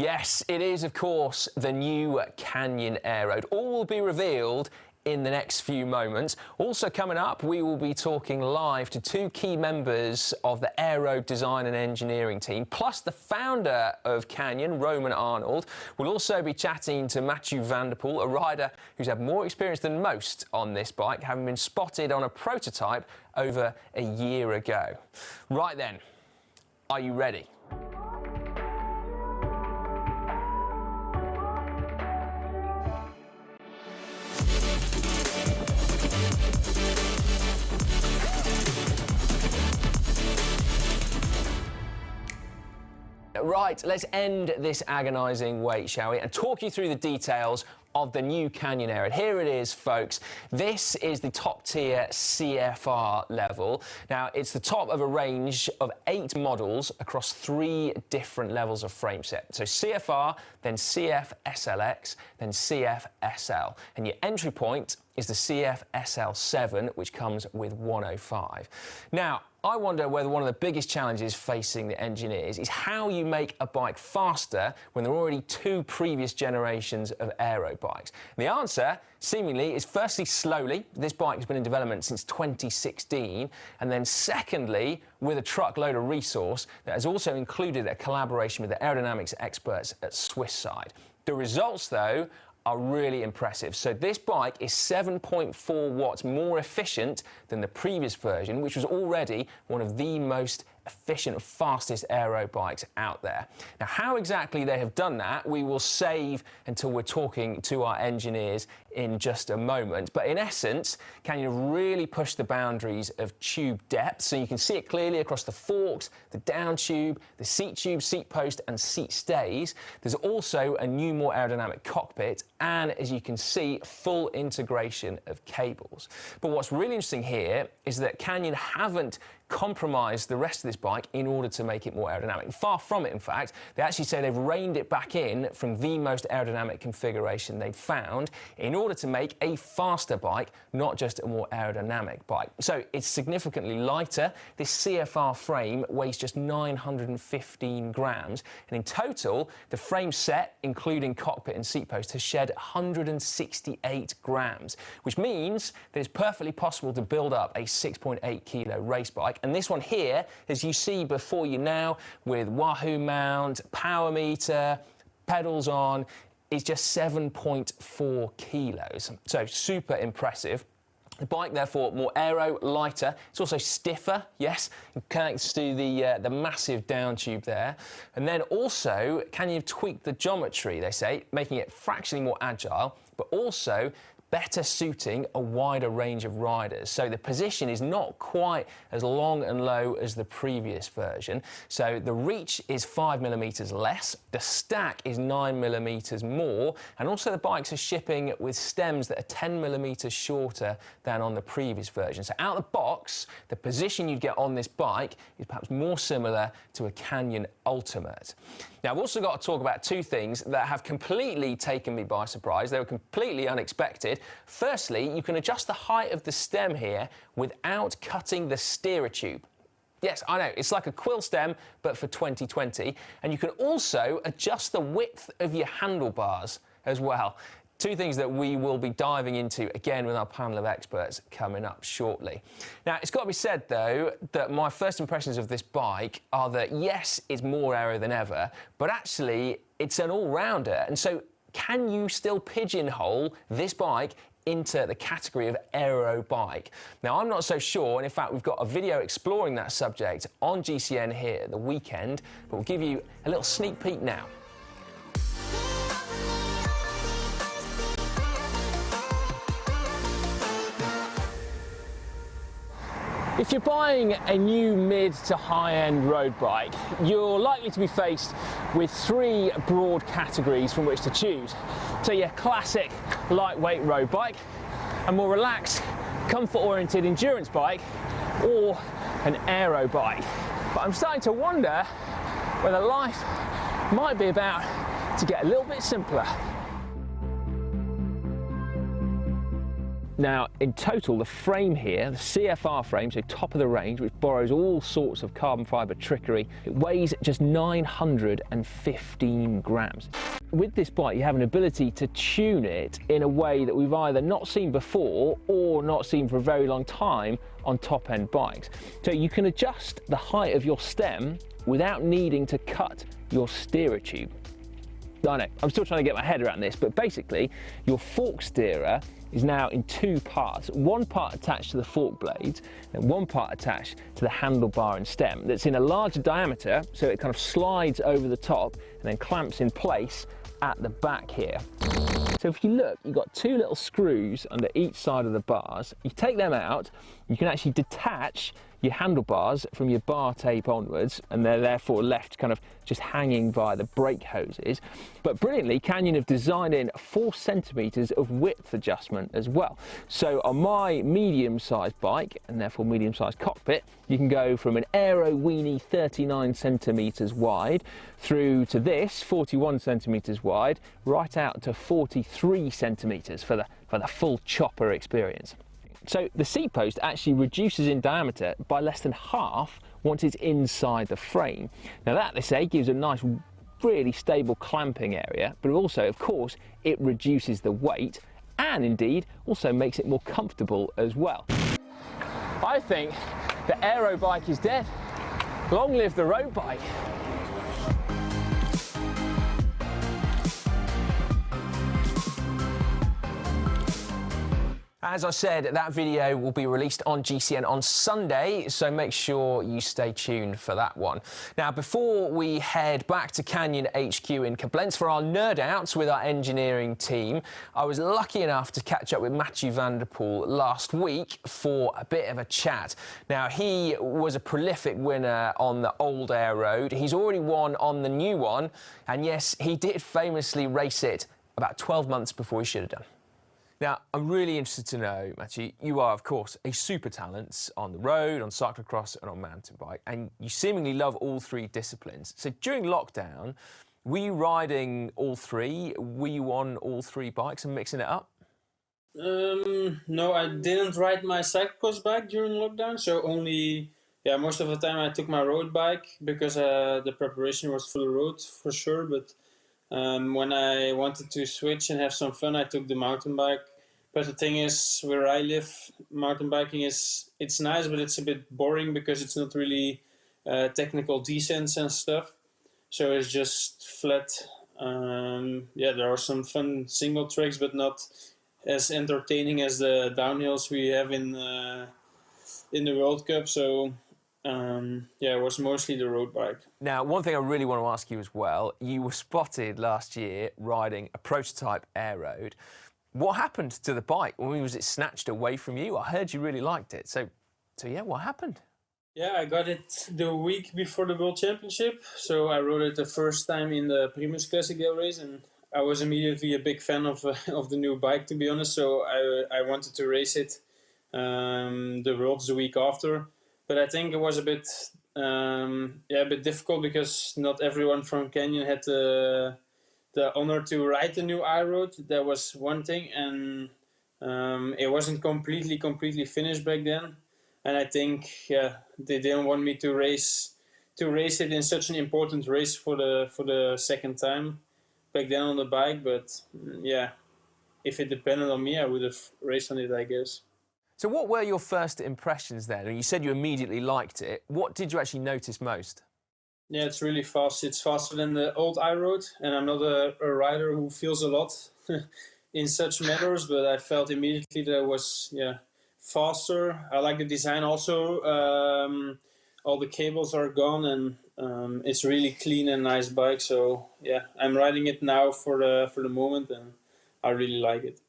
Yes, it is, of course, the new Canyon Aeroad. All will be revealed in the next few moments. Also coming up, we will be talking live to two key members of the Aeroad design and engineering team, plus the founder of Canyon, Roman Arnold. We'll also be chatting to Matchy, a rider who's had more experience than most on this bike, having been spotted on a prototype over a year ago. Right then, are you ready? Right, let's end this agonising wait, shall we, and talk you through the details of the new Canyon Aeroad. Here it is, folks. This is the top-tier CFR level. Now, it's the top of a range of 8 models across 3 different levels of frame set. So CFR, then CF SLX, then CF SL. And your entry point is the CF SL7, which comes with 105. Now, I wonder whether one of the biggest challenges facing the engineers is how you make a bike faster when there are already 2 previous generations of aero bikes. And the answer, seemingly, is firstly slowly. This bike has been in development since 2016. And then secondly, with a truckload of resource that has also included a collaboration with the aerodynamics experts at Swisside. The results, though, are really impressive. So this bike is 7.4 watts more efficient than the previous version, which was already one of the most efficient, fastest aero bikes out there. Now, how exactly they have done that, we will save until we're talking to our engineers in just a moment. But in essence, Canyon have really pushed the boundaries of tube depth, so you can see it clearly across the forks, the down tube, the seat tube, seat post, and seat stays. There's also a new, more aerodynamic cockpit, and as you can see, full integration of cables. But what's really interesting here is that Canyon haven't compromise the rest of this bike in order to make it more aerodynamic. Far from it, in fact. They actually say they've reined it back in from the most aerodynamic configuration they've found in order to make a faster bike, not just a more aerodynamic bike. So it's significantly lighter. This CFR frame weighs just 915 grams. And in total, the frame set, including cockpit and seat post, has shed 168 grams, which means that it's perfectly possible to build up a 6.8 kilo race bike. And this one here, as you see before you now, with Wahoo mount, power meter, pedals on, is just 7.4 kilos. So super impressive. The bike, therefore, more aero, lighter. It's also stiffer, yes, thanks to the massive down tube there. And then also, Canyon have tweaked the geometry, they say, making it fractionally more agile, but also better suiting a wider range of riders. So the position is not quite as long and low as the previous version. So the reach is 5mm less, the stack is 9mm more, and also the bikes are shipping with stems that are 10mm shorter than on the previous version. So out of the box, the position you'd get on this bike is perhaps more similar to a Canyon Ultimate. Now, I've also got to talk about 2 things that have completely taken me by surprise. They were completely unexpected. Firstly, you can adjust the height of the stem here without cutting the steerer tube. Yes, I know, it's like a quill stem, but for 2020. And you can also adjust the width of your handlebars as well. 2 things that we will be diving into again with our panel of experts coming up shortly. Now, it's got to be said, though, that my first impressions of this bike are that, yes, it's more aero than ever, but actually it's an all-rounder. And so can you still pigeonhole this bike into the category of aero bike? Now, I'm not so sure, and in fact, we've got a video exploring that subject on GCN here at the weekend, but we'll give you a little sneak peek now. If you're buying a new mid to high-end road bike, you're likely to be faced with 3 broad categories from which to choose. So your classic lightweight road bike, a more relaxed, comfort-oriented endurance bike, or an aero bike. But I'm starting to wonder whether life might be about to get a little bit simpler. Now, in total, the frame here, the CFR frame, so top of the range, which borrows all sorts of carbon fibre trickery, it weighs just 915 grams. With this bike, you have an ability to tune it in a way that we've either not seen before or not seen for a very long time on top-end bikes. So you can adjust the height of your stem without needing to cut your steerer tube. I know, I'm still trying to get my head around this, but basically, your fork steerer is now in two parts. One part attached to the fork blades, and one part attached to the handlebar and stem that's in a larger diameter, so it kind of slides over the top and then clamps in place at the back here. So if you look, you've got two little screws under each side of the bars. You take them out, you can actually detach your handlebars from your bar tape onwards, and they're therefore left kind of just hanging via the brake hoses. But brilliantly, Canyon have designed in 4 centimetres of width adjustment as well. So on my medium-sized bike, and therefore medium-sized cockpit, you can go from an Aero weenie 39 centimetres wide through to this 41 centimetres wide, right out to 43 centimetres for the full chopper experience. So the seat post actually reduces in diameter by less than half once it's inside the frame. Now that, they say, gives a nice, really stable clamping area, but also, of course, it reduces the weight and indeed also makes it more comfortable as well. I think the aero bike is dead. Long live the road bike. As I said, that video will be released on GCN on Sunday, so make sure you stay tuned for that one. Now, before we head back to Canyon HQ in Koblenz for our nerd outs with our engineering team, I was lucky enough to catch up with Matchy last week for a bit of a chat. Now, he was a prolific winner on the old Aeroad. He's already won on the new one, and yes, he did famously race it about 12 months before he should have done. Now, I'm really interested to know, Matchy, you are, of course, a super talent on the road, on cyclocross and on mountain bike, and you seemingly love all 3 disciplines. So during lockdown, were you riding all 3? Were you on all 3 bikes and mixing it up? No, I didn't ride my cyclocross bike during lockdown, so only, most of the time I took my road bike because the preparation was for the road for sure, but when I wanted to switch and have some fun, I took the mountain bike. But the thing is, where I live, mountain biking it's nice, but it's a bit boring because it's not really technical descents and stuff. So it's just flat. There are some fun single tracks, but not as entertaining as the downhills we have in the World Cup. So it was mostly the road bike. Now, one thing I really want to ask you as well, you were spotted last year riding a prototype Aeroad. What happened to the bike? Was it snatched away from you? I heard you really liked it. So yeah, what happened? Yeah, I got it the week before the World Championship. So I rode it the first time in the Primus Classic Air race, and I was immediately a big fan of the new bike, to be honest. So I wanted to race it the Worlds the week after. But I think it was a bit difficult because not everyone from Canyon had the honor to ride the new Aeroad. That was one thing, and it wasn't completely finished back then. And I think they didn't want me to race it in such an important race for the second time back then on the bike. But if it depended on me, I would have raced on it, I guess. So what were your first impressions then? You said you immediately liked it. What did you actually notice most? Yeah, it's really fast. It's faster than the old Aeroad, and I'm not a rider who feels a lot in such matters, but I felt immediately that it was faster. I like the design also. All the cables are gone, and it's really clean and nice bike. So I'm riding it now for the moment, and I really like it.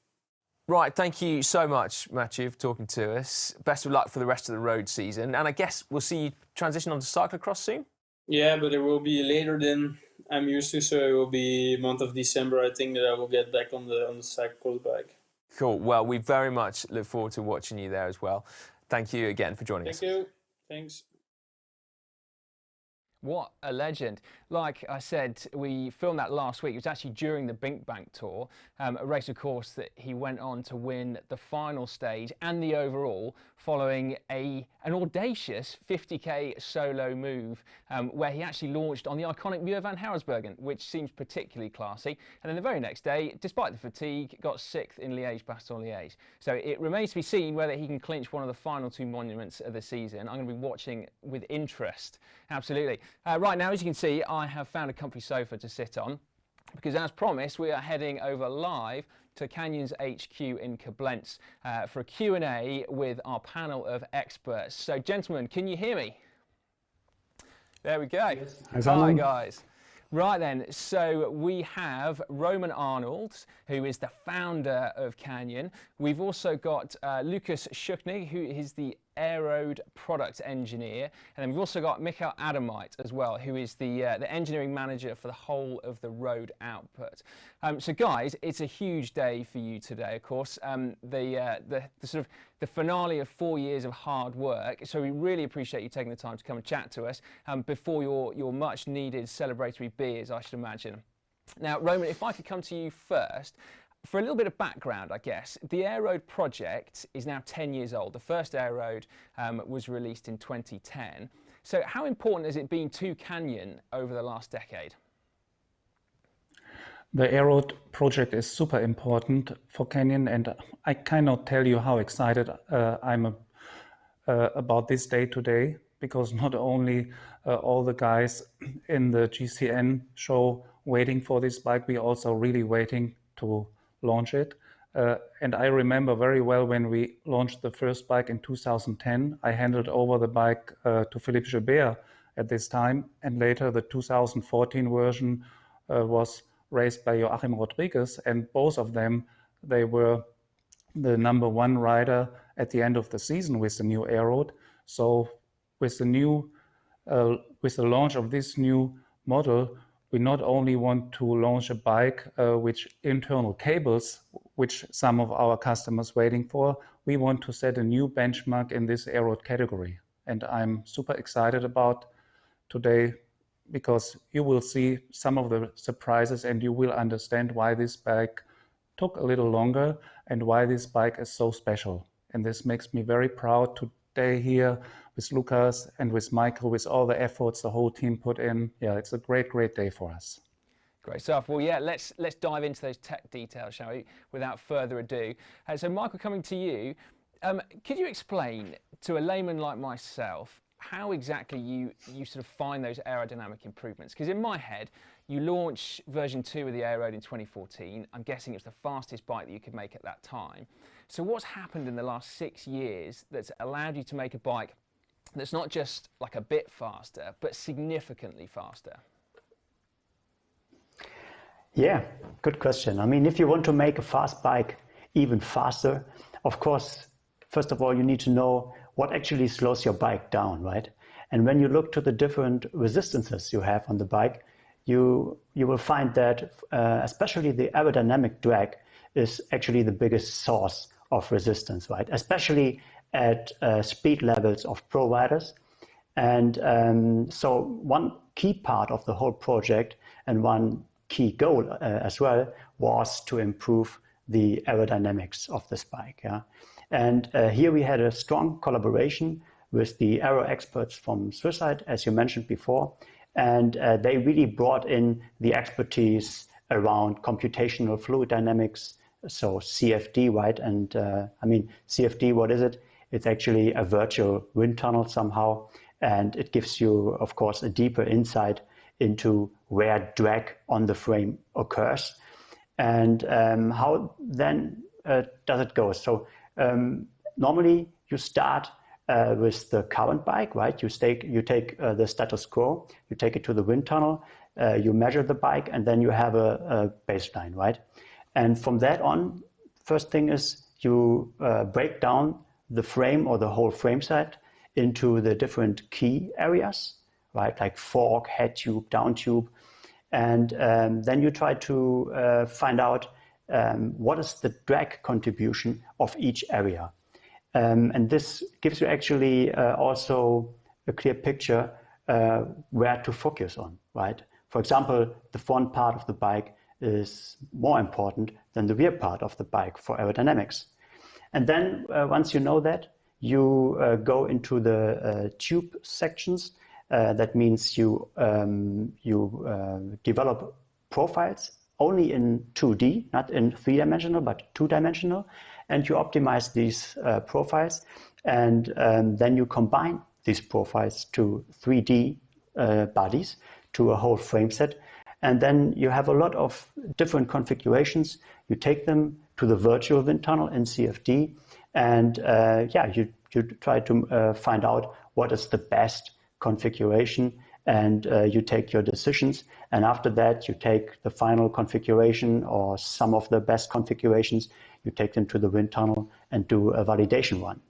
Right, thank you so much, Matchy, for talking to us. Best of luck for the rest of the road season, and I guess we'll see you transition onto cyclocross soon? Yeah, but it will be later than I'm used to, so it will be month of December, I think, that I will get back on the cyclocross bike. Cool. Well, we very much look forward to watching you there as well. Thank you again for joining us. Thank you. Thanks. What a legend. Like I said, we filmed that last week. It was actually during the Bink Bank Tour, a race, of course, that he went on to win the final stage and the overall following an audacious 50k solo move where he actually launched on the iconic Muur van Harrisbergen, which seems particularly classy. And then the very next day, despite the fatigue, got 6th in Liège-Bastogne-Liège. So it remains to be seen whether he can clinch one of the final 2 monuments of the season. I'm going to be watching with interest. Absolutely. Right now, as you can see, I have found a comfy sofa to sit on because, as promised, we are heading over live to Canyon's HQ in Koblenz for a Q&A with our panel of experts. So, gentlemen, can you hear me? There we go. Yes. Hi, guys. Right then, so we have Roman Arnold, who is the founder of Canyon. We've also got Lucas Schucknig, who is the Aeroad product engineer. And then we've also got Michael Adamite as well, who is the engineering manager for the whole of the road output. So guys, it's a huge day for you today, of course. The sort of the finale of 4 years of hard work. So we really appreciate you taking the time to come and chat to us before your much needed celebratory beers, I should imagine. Now, Roman, if I could come to you first, for a little bit of background, I guess, the Aeroad project is now 10 years old. The first Aeroad was released in 2010. So how important has it been to Canyon over the last decade? The Aeroad project is super important for Canyon, and I cannot tell you how excited I'm about this day today, because not only all the guys in the GCN show waiting for this bike, we're also really waiting to launch it. And I remember very well when we launched the first bike in 2010, I handed over the bike to Philippe Gilbert at this time, and later the 2014 version was raced by Joachim Rodriguez, and both of them, they were the #1 rider at the end of the season with the new Aeroad. So with the launch of this new model, we not only want to launch a bike which internal cables, which some of our customers waiting for, we want to set a new benchmark in this Aeroad category. And I'm super excited about today, because you will see some of the surprises and you will understand why this bike took a little longer and why this bike is so special. And this makes me very proud today here with Lucas and with Michael, with all the efforts the whole team put in. Yeah, it's a great, great day for us. Great stuff. Well, yeah, let's dive into those tech details, shall we, without further ado. So, Michael, coming to you, could you explain to a layman like myself how exactly you sort of find those aerodynamic improvements? Because in my head, you launch version 2 of the Aeroad in 2014. I'm guessing it's the fastest bike that you could make at that time. So what's happened in the last 6 years that's allowed you to make a bike that's not just like a bit faster, but significantly faster? Yeah, good question. I mean, if you want to make a fast bike even faster, of course, first of all, you need to know what actually slows your bike down, right? And when you look to the different resistances you have on the bike, you will find that especially the aerodynamic drag is actually the biggest source of resistance, right? Especially at speed levels of pro riders. And so one key part of the whole project and one key goal as well was to improve the aerodynamics of this bike. Yeah? And here we had a strong collaboration with the aero experts from Swisside, as you mentioned before, and they really brought in the expertise around computational fluid dynamics, so CFD, right? And I mean, CFD, what is it? It's actually a virtual wind tunnel somehow, and it gives you, of course, a deeper insight into where drag on the frame occurs. And how then does it go? So normally you start with the current bike, right? You take the status quo, you take it to the wind tunnel, you measure the bike, and then you have a baseline, right? And from that on, first thing is you break down the frame or the whole frame set into the different key areas, right? Like fork, head tube, down tube. And then you try to find out what is the drag contribution of each area. And this gives you actually also a clear picture where to focus on, right? For example, the front part of the bike is more important than the rear part of the bike for aerodynamics. And then once you know that, you go into the tube sections. That means you develop profiles only in 2D, not in 3-dimensional, but 2-dimensional. And you optimize these profiles. And then you combine these profiles to 3D bodies, to a whole frame set. And then you have a lot of different configurations. You take them to the virtual wind tunnel in CFD. And you try to find out what is the best configuration, and you take your decisions. And after that, you take the final configuration or some of the best configurations, you take them to the wind tunnel and do a validation run.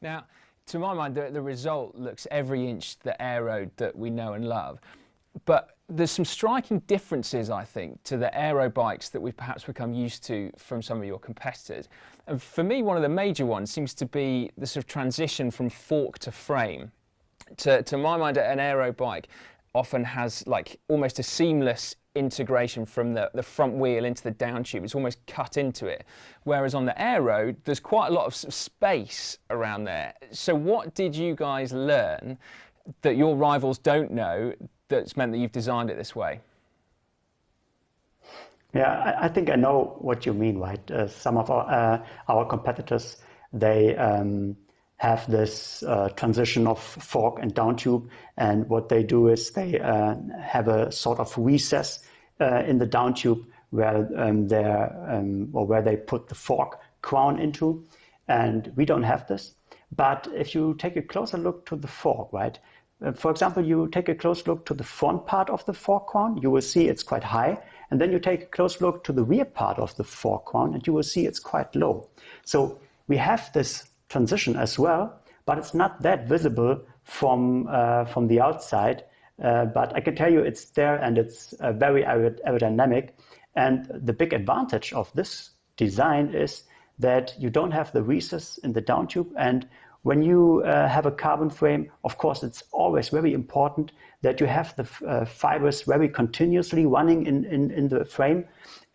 Now, to my mind, the result looks every inch the Aeroad that we know and love. But there's some striking differences, I think, to the aero bikes that we've perhaps become used to from some of your competitors. And for me, one of the major ones seems to be the sort of transition from fork to frame. To my mind, an aero bike often has like almost a seamless integration from the front wheel into the down tube. It's almost cut into it. Whereas on the Aeroad, there's quite a lot of space around there. So what did you guys learn that your rivals don't know that's meant that you've designed it this way? Yeah, I think I know what you mean, right? Some of our competitors, they have this transition of fork and down tube, and what they do is they have a sort of recess in the down tube where where they put the fork crown into, and we don't have this. But if you take a closer look to the fork, right? For example, you take a close look to the front part of the fork crown, you will see it's quite high. And then you take a close look to the rear part of the fork crown and you will see it's quite low. So we have this transition as well, but it's not that visible from the outside. But I can tell you it's there and it's very aerodynamic. And the big advantage of this design is that you don't have the recess in the down tube. And when you have a carbon frame, of course, it's always very important that you have the fibers very continuously running in the frame.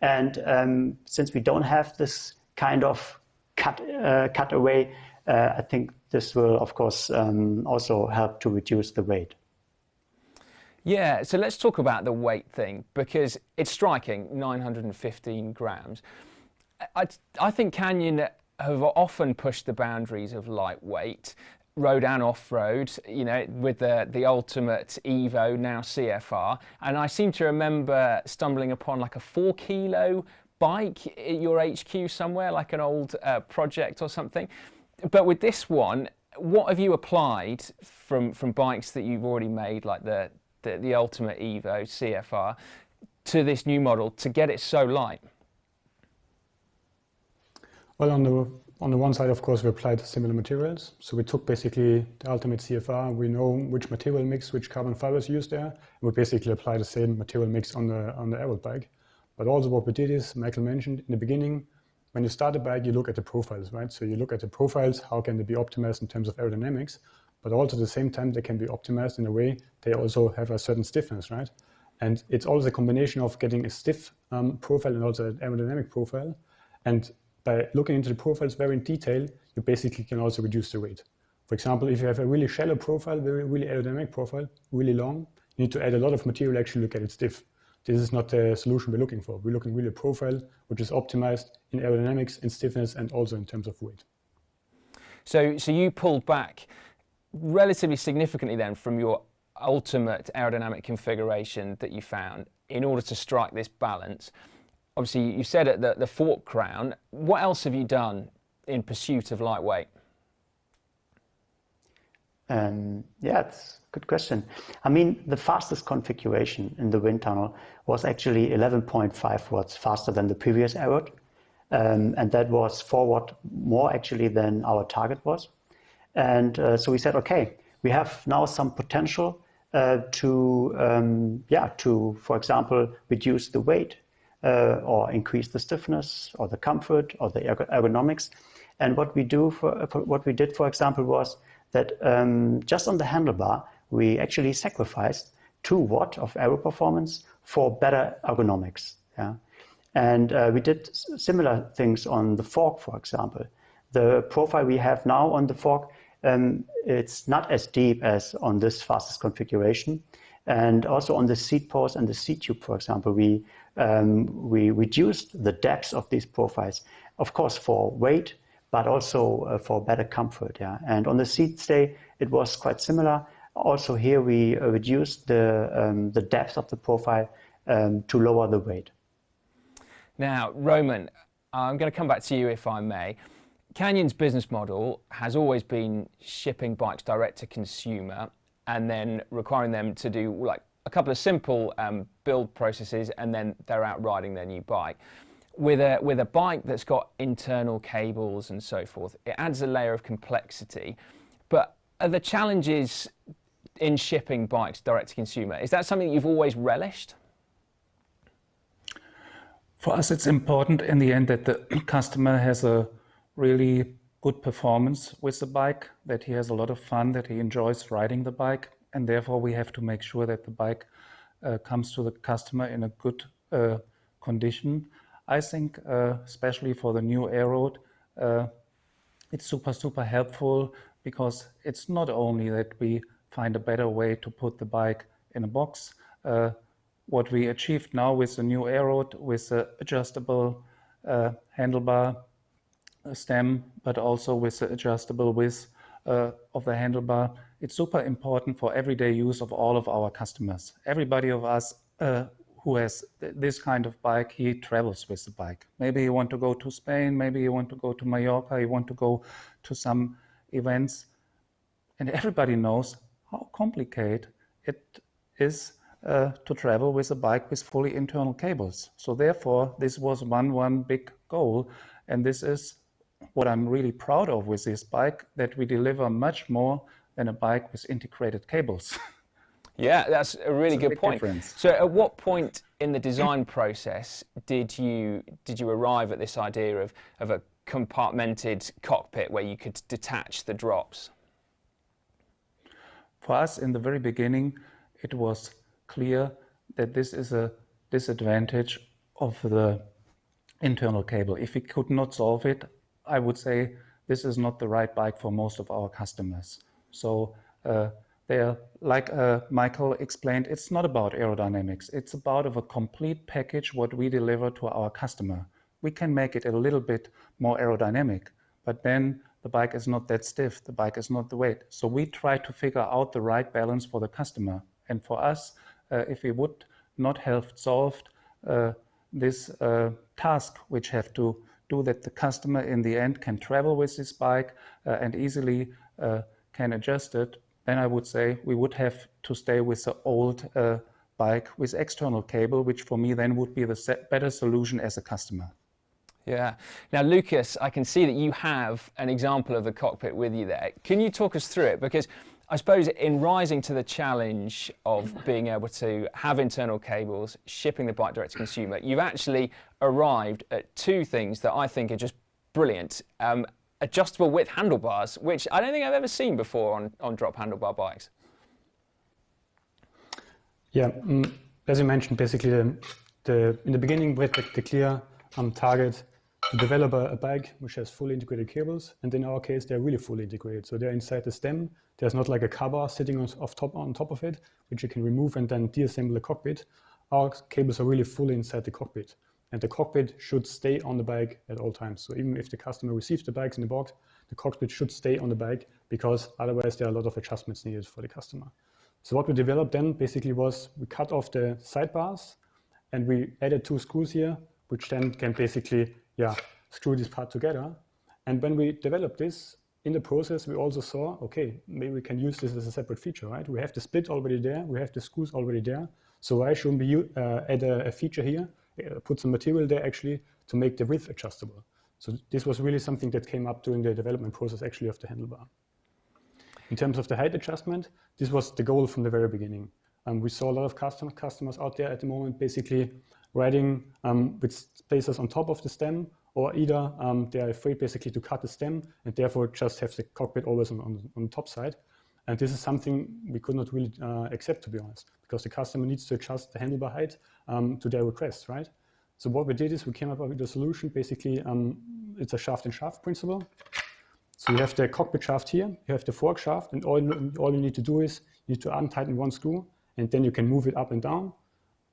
And since we don't have this kind of cut away, I think this will, of course, also help to reduce the weight. Yeah, so let's talk about the weight thing, because it's striking, 915 grams. I think Canyon have often pushed the boundaries of lightweight, road and off-road, you know, with the ultimate Evo, now CFR. And I seem to remember stumbling upon like a 4-kilo bike at your HQ somewhere, like an old project or something. But with this one, what have you applied from bikes that you've already made, like the ultimate Evo CFR, to this new model to get it so light? Well, on the one side, of course, we applied similar materials. So we took basically the ultimate CFR. We know which material mix, which carbon fibers used there. And we basically apply the same material mix on the Aeroad bike. But also what we did is, Michael mentioned in the beginning, when you start a bike, you look at the profiles, right? So you look at the profiles, how can they be optimized in terms of aerodynamics, but also at the same time, they can be optimized in a way they also have a certain stiffness, right? And it's always a combination of getting a stiff profile and also an aerodynamic profile. And by looking into the profiles very in detail, you basically can also reduce the weight. For example, if you have a really shallow profile, really aerodynamic profile, really long, you need to add a lot of material actually to get it stiff. This is not the solution we're looking for. We're looking really a profile which is optimized in aerodynamics, in stiffness, and also in terms of weight. So you pulled back relatively significantly then from your ultimate aerodynamic configuration that you found in order to strike this balance. Obviously, you said at the fork crown. What else have you done in pursuit of lightweight? Yeah, it's a good question. I mean, the fastest configuration in the wind tunnel was actually 11.5 watts faster than the previous Aeroad. And that was 4 watt more actually than our target was. And so we said, okay, we have now some potential to, for example, reduce the weight or increase the stiffness or the comfort or the ergonomics. And what we did, for example, was that just on the handlebar, we actually sacrificed 2 watt of aero performance for better ergonomics. Yeah? And we did similar things on the fork, for example. The profile we have now on the fork, it's not as deep as on this fastest configuration. And also on the seat post and the seat tube, for example, we reduced the depth of these profiles, of course, for weight, but also for better comfort. Yeah? And on the seat stay, it was quite similar. Also here, we reduced the depth of the profile to lower the weight. Now, Roman, I'm going to come back to you if I may. Canyon's business model has always been shipping bikes direct to consumer and then requiring them to do like a couple of simple build processes, and then they're out riding their new bike. With a bike that's got internal cables and so forth, it adds a layer of complexity. But are the challenges in shipping bikes direct to consumer, is that something you've always relished? For us, it's important in the end that the customer has a really good performance with the bike, that he has a lot of fun, that he enjoys riding the bike, and therefore we have to make sure that the bike comes to the customer in a good condition. I think, especially for the new Aeroad, it's super helpful, because it's not only that we find a better way to put the bike in a box. What we achieved now with the new Aeroad, with the adjustable handlebar stem, but also with the adjustable width of the handlebar, it's super important for everyday use of all of our customers. Everybody of us who has this kind of bike, he travels with the bike. Maybe you want to go to Spain, maybe you want to go to Mallorca, you want to go to some events, and everybody knows how complicated it is to travel with a bike with fully internal cables. So therefore, this was one big goal, and this is what I'm really proud of with this bike, that we deliver much more than a bike with integrated cables. Yeah, that's a really good point. Difference. So at what point in the design process did you arrive at this idea of a compartmented cockpit where you could detach the drops? For us, in the very beginning, it was clear that this is a disadvantage of the internal cable. If we could not solve it, I would say this is not the right bike for most of our customers. So like Michael explained, it's not about aerodynamics. It's about a complete package what we deliver to our customer. We can make it a little bit more aerodynamic, but then the bike is not that stiff. The bike is not the weight. So we try to figure out the right balance for the customer. And for us, if we would not have solved this task, which have to do that the customer in the end can travel with this bike and easily can adjust it, then I would say we would have to stay with the old bike with external cable, which for me then would be the better solution as a customer. Yeah. Now, Lucas, I can see that you have an example of the cockpit with you there. Can you talk us through it? Because I suppose in rising to the challenge of being able to have internal cables, shipping the bike direct to consumer, you've actually arrived at 2 things that I think are just brilliant. Adjustable width handlebars, which I don't think I've ever seen before on drop handlebar bikes. Yeah, as you mentioned, basically in the beginning we had the clear target to develop a bike which has fully integrated cables, and in our case they're really fully integrated. So they're inside the stem. There's not like a car bar sitting on top of it, which you can remove and then deassemble the cockpit. Our cables are really fully inside the cockpit, and the cockpit should stay on the bike at all times. So even if the customer receives the bikes in the box, the cockpit should stay on the bike, because otherwise there are a lot of adjustments needed for the customer. So what we developed then basically was we cut off the sidebars and we added 2 screws here, which then can basically screw this part together. And when we developed this, in the process, we also saw, okay, maybe we can use this as a separate feature, right? We have the split already there, we have the screws already there. So why shouldn't we add a feature here, put some material there actually to make the width adjustable? So this was really something that came up during the development process actually of the handlebar. In terms of the height adjustment, this was the goal from the very beginning. We saw a lot of customers out there at the moment basically riding with spacers on top of the stem, or either they're afraid basically to cut the stem and therefore just have the cockpit always on the top side. And this is something we could not really accept, to be honest, because the customer needs to adjust the handlebar height to their request, right? So what we did is we came up with a solution. Basically, it's a shaft and shaft principle. So you have the cockpit shaft here, you have the fork shaft, and all you need to do is you need to untighten one screw, and then you can move it up and down.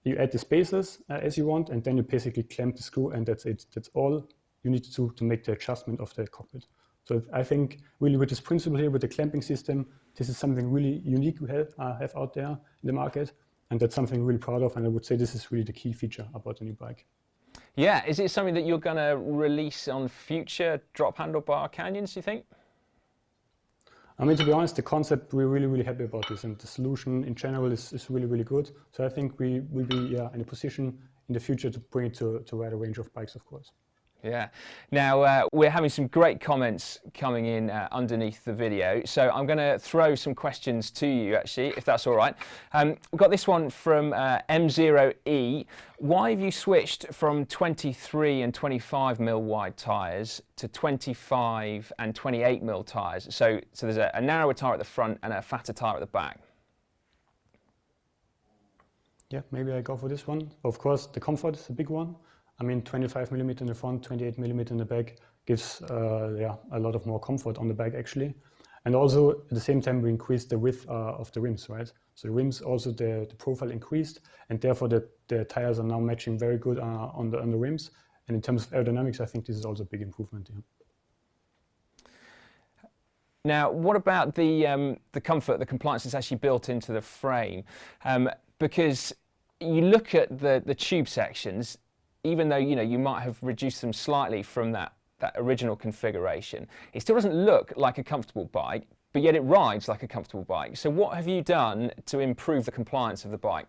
You add the spacers as you want, and then you basically clamp the screw, and that's it. That's all you need to do to make the adjustment of the cockpit. So I think really with this principle here, with the clamping system, this is something really unique we have out there in the market, and that's something we're really proud of, and I would say this is really the key feature about the new bike. Yeah, is it something that you're going to release on future drop handlebar canyons, do you think? I mean, to be honest, the concept, we're really, really happy about this, and the solution in general is really, really good. So I think we will be in a position in the future to bring it to a wider range of bikes, of course. Yeah. Now, we're having some great comments coming in underneath the video. So I'm going to throw some questions to you, actually, if that's all right. We've got this one from M0E. Why have you switched from 23 and 25 mil wide tyres to 25 and 28 mil tyres? So there's a narrower tyre at the front and a fatter tyre at the back. Yeah, maybe I go for this one. Of course, the comfort is a big one. I mean, 25 millimeter in the front, 28 millimeter in the back gives a lot of more comfort on the bike actually. And also at the same time we increased the width of the rims, right? So the rims also the profile increased, and therefore the tires are now matching very good on the rims. And in terms of aerodynamics, I think this is also a big improvement. Yeah. Now, what about the comfort, the compliance that's actually built into the frame? Because you look at the tube sections, even though you might have reduced them slightly from that original configuration, it still doesn't look like a comfortable bike, but yet it rides like a comfortable bike. So what have you done to improve the compliance of the bike?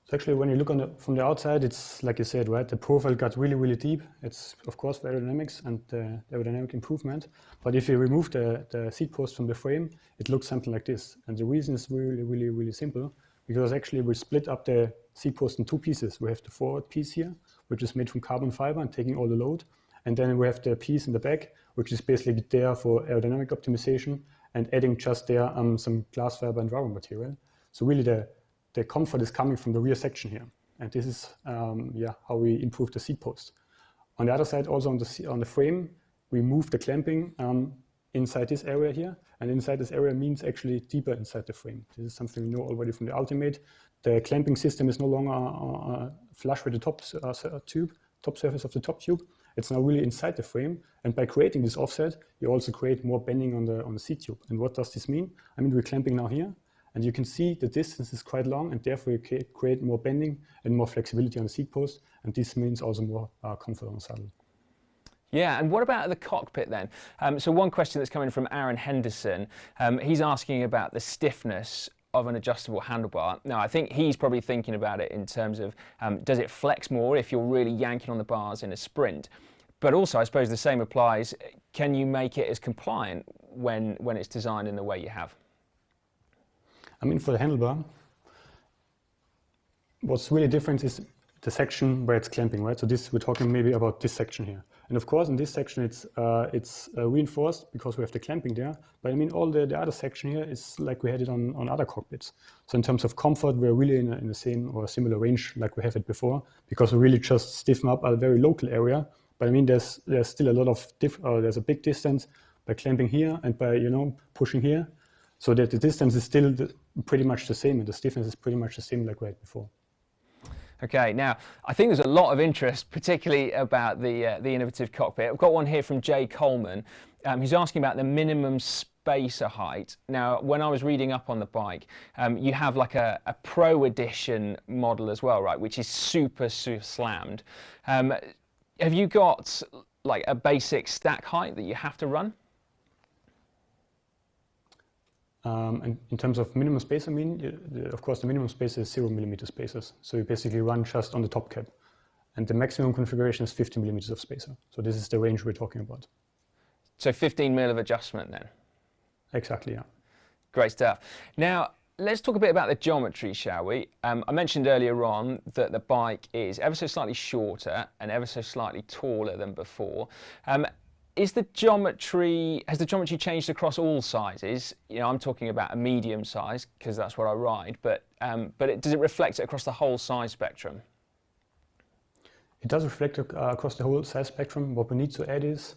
So actually, when you look from the outside, it's like you said, right? The profile got really, really deep. It's of course the aerodynamics and the aerodynamic improvement. But if you remove the seat post from the frame, it looks something like this. And the reason is really, really, really simple. Because actually we split up the seat post in two pieces. We have the forward piece here, which is made from carbon fiber and taking all the load. And then we have the piece in the back, which is basically there for aerodynamic optimization and adding just there some glass fiber and rubber material. So really the comfort is coming from the rear section here. And this is how we improve the seat post. On the other side, also on the frame, we move the clamping inside this area here, and inside this area means actually deeper inside the frame. This is something we know already from the Ultimate. The clamping system is no longer flush with the top surface of the top tube. It's now really inside the frame, and by creating this offset, you also create more bending on the seat tube. And what does this mean? I mean, we're clamping now here, and you can see the distance is quite long, and therefore you create more bending and more flexibility on the seat post, and this means also more comfort on the saddle. Yeah, and what about the cockpit then? So one question that's coming from Aaron Henderson, he's asking about the stiffness of an adjustable handlebar. Now, I think he's probably thinking about it in terms of, does it flex more if you're really yanking on the bars in a sprint? But also, I suppose the same applies, can you make it as compliant when it's designed in the way you have? I mean, for the handlebar, what's really different is the section where it's clamping, right? So we're talking maybe about this section here. And of course, in this section, it's reinforced because we have the clamping there. But I mean, all the other section here is like we had it on other cockpits. So in terms of comfort, we're really in the same or similar range like we have it before, because we really just stiffen up a very local area. But I mean, there's still a lot of there's a big distance by clamping here and by pushing here, so that the distance is still pretty much the same, and the stiffness is pretty much the same like we had before. Okay, now I think there's a lot of interest, particularly about the innovative cockpit. I've got one here from Jay Coleman. He's asking about the minimum spacer height. Now, when I was reading up on the bike, you have like a Pro Edition model as well, right, which is super slammed. Have you got like a basic stack height that you have to run? And in terms of minimum space, I mean, of course, the minimum space is 0 millimeter spacers. So you basically run just on the top cap. And the maximum configuration is 50 millimeters of spacer. So this is the range we're talking about. So 15 mil of adjustment then? Exactly, yeah. Great stuff. Now, let's talk a bit about the geometry, shall we? I mentioned earlier on that the bike is ever so slightly shorter and ever so slightly taller than before. has the geometry changed across all sizes? You know, I'm talking about a medium size because that's what I ride, but does it reflect it across the whole size spectrum? It does reflect across the whole size spectrum. What we need to add is,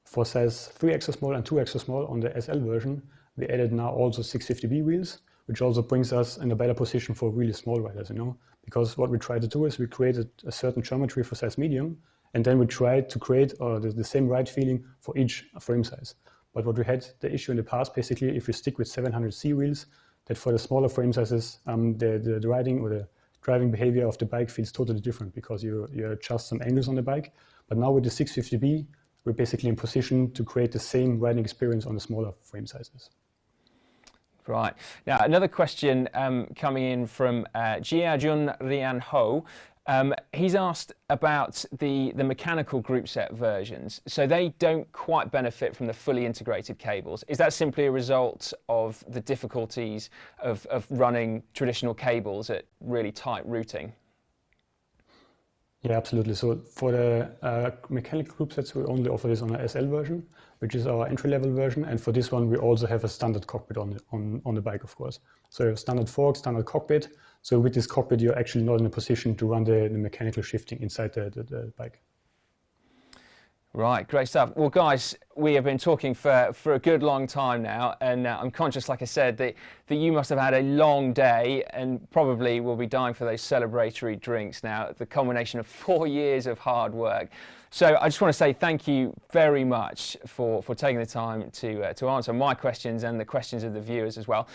for size 3 extra small and 2 extra small on the SL version, we added now also 650B wheels, which also brings us in a better position for really small riders, you know, because what we tried to do is we created a certain geometry for size medium, and then we tried to create the same ride feeling for each frame size. But what we had the issue in the past, basically, if we stick with 700C wheels, that for the smaller frame sizes, the riding or the driving behavior of the bike feels totally different because you adjust some angles on the bike. But now with the 650B, we're basically in position to create the same riding experience on the smaller frame sizes. Right. Now, another question coming in from Jiajun Rian Ho. He's asked about the mechanical group set versions. So they don't quite benefit from the fully integrated cables. Is that simply a result of the difficulties of running traditional cables at really tight routing? Yeah, absolutely. So for the mechanical group sets, we only offer this on a SL version, which is our entry-level version. And for this one, we also have a standard cockpit on the bike, of course. So you have standard fork, standard cockpit. So with this cockpit, you're actually not in a position to run the mechanical shifting inside the bike. Right, great stuff. Well, guys, we have been talking for a good long time now, and I'm conscious, like I said, that you must have had a long day and probably will be dying for those celebratory drinks now, the culmination of 4 years of hard work. So I just want to say thank you very much for taking the time to answer my questions and the questions of the viewers as well.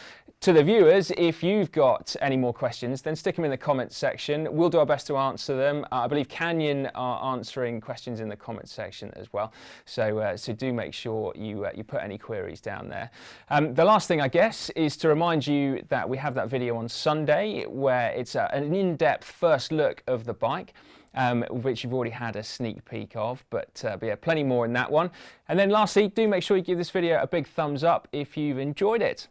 To the viewers, if you've got any more questions, then stick them in the comments section. We'll do our best to answer them. I believe Canyon are answering questions in the comments section as well. So do make sure you put any queries down there. The last thing, I guess, is to remind you that we have that video on Sunday where it's an in-depth first look of the bike. Which you've already had a sneak peek of, but yeah, plenty more in that one. And then lastly, do make sure you give this video a big thumbs up if you've enjoyed it.